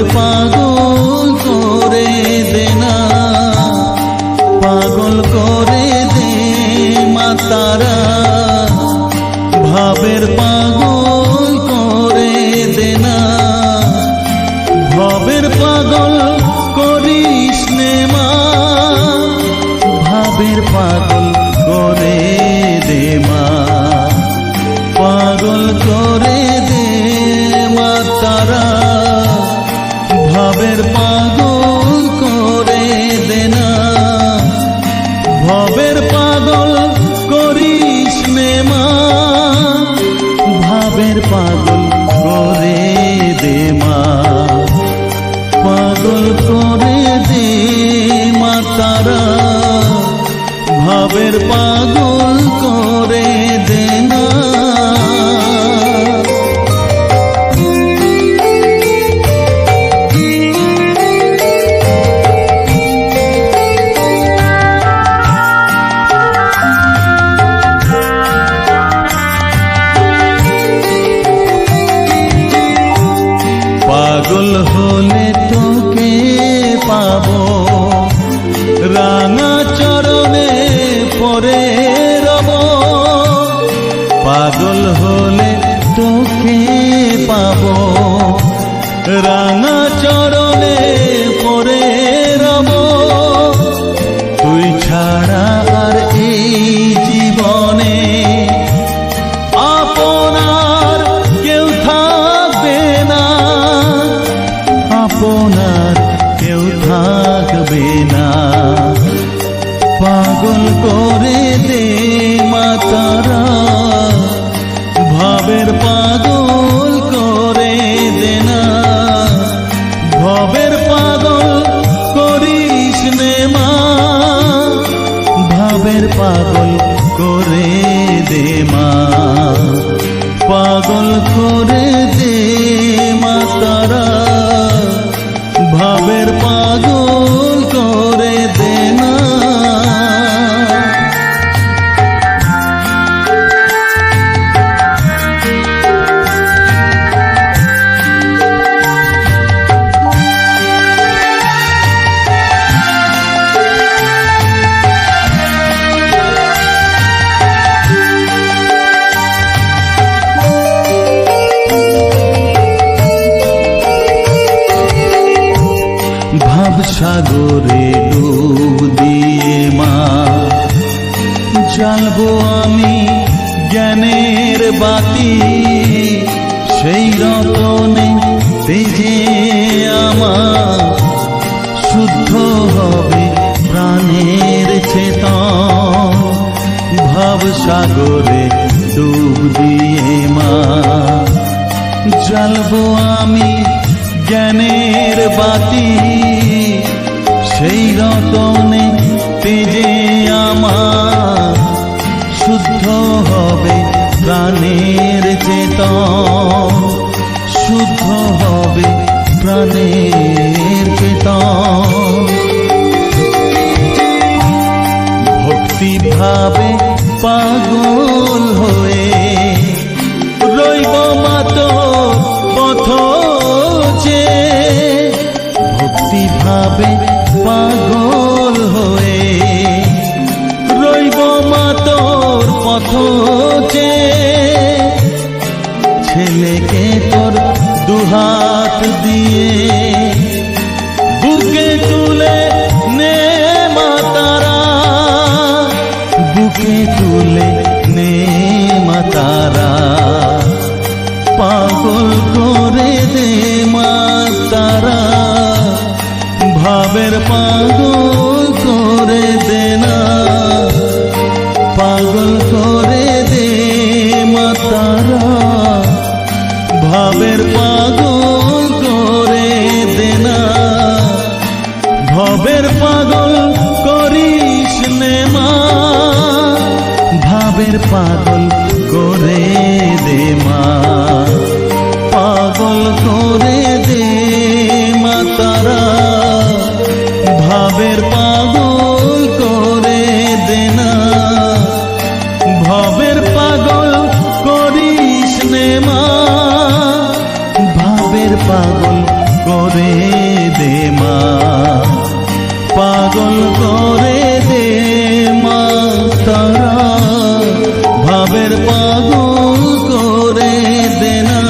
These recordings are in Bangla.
ভাবের পাগল করে দে না, পাগল করে দে মা তারা, ভাবের পাগল করে দে না, ভাবের পাগল করিস নে মা, ভাবের পাগল করে দে মা, পাগল করে দে মা তারা, ভাবের পাগল করে দে না, ভাবের পাগল করিস নে মা, ভাবের পাগল করে দে মা, পাগল করে দে মা তারা, ভাবের পাগল করে দে না। পাগল হলে তোকে পাবো, রাঙা চরণে পরে রব, পাগল হলে তোকে পাবো, রাঙা চরণে পরে রব, তুই ছাড়া আর এই জীবনে আপনার কেউ থাকবে না, আপনার কেউ থাকবে না, পাগল করে দে মা তারা, ভাবের পাগল করে দে না, ভাবের পাগল করিস নে মা, ভাবের পাগল করে দে মা, পাগল করে দে মা তারা, ভাবের পাগল করে দে না। ভাব সাগরে ডুব দিয়ে মা, জ্বালবো আমি জ্ঞানের বাতি, সেই রতনে তেজে আমার শুদ্ধ হবে প্রাণের চেতন, ভাব সাগরে ডুব দিয়ে মা, জ্বালবো আমি জ্ঞানের বাতি, সেই রতনে তেজে আমার শুদ্ধ হবে প্রাণের চেতন, শুদ্ধ হবে প্রাণের চেতন, ভক্তি ভাবে পাগল হয়ে রইব মাতো পথ, ভক্তি ভাবে পাগল হয়ে রইব মা তোর পথ, ছেলেকে তোর দুহাত দিয়ে বুকে তুলে নে মা তারা, বুকে তুলে নে মা তারা, পাগল করে দে মা তারা, ভাবের পাগল করে দে না, পাগল করে দে মা তারা, ভাবের পাগল করে দে না, ভাবের পাগল করিস নে মা, ভাবের পাগল করে দে মা, পাগল করে দে মা তারা, ভাবের পাগল করে দে না, ভাবের পাগল করিস নে মা, ভাবের পাগল করে দে মা, পাগল করে দে মা তারা, ভাবের পাগল করে দে না,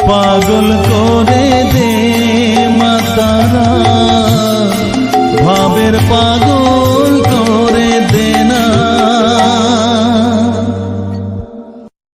পাগল করে দে মা তারা, ভাবের পাগল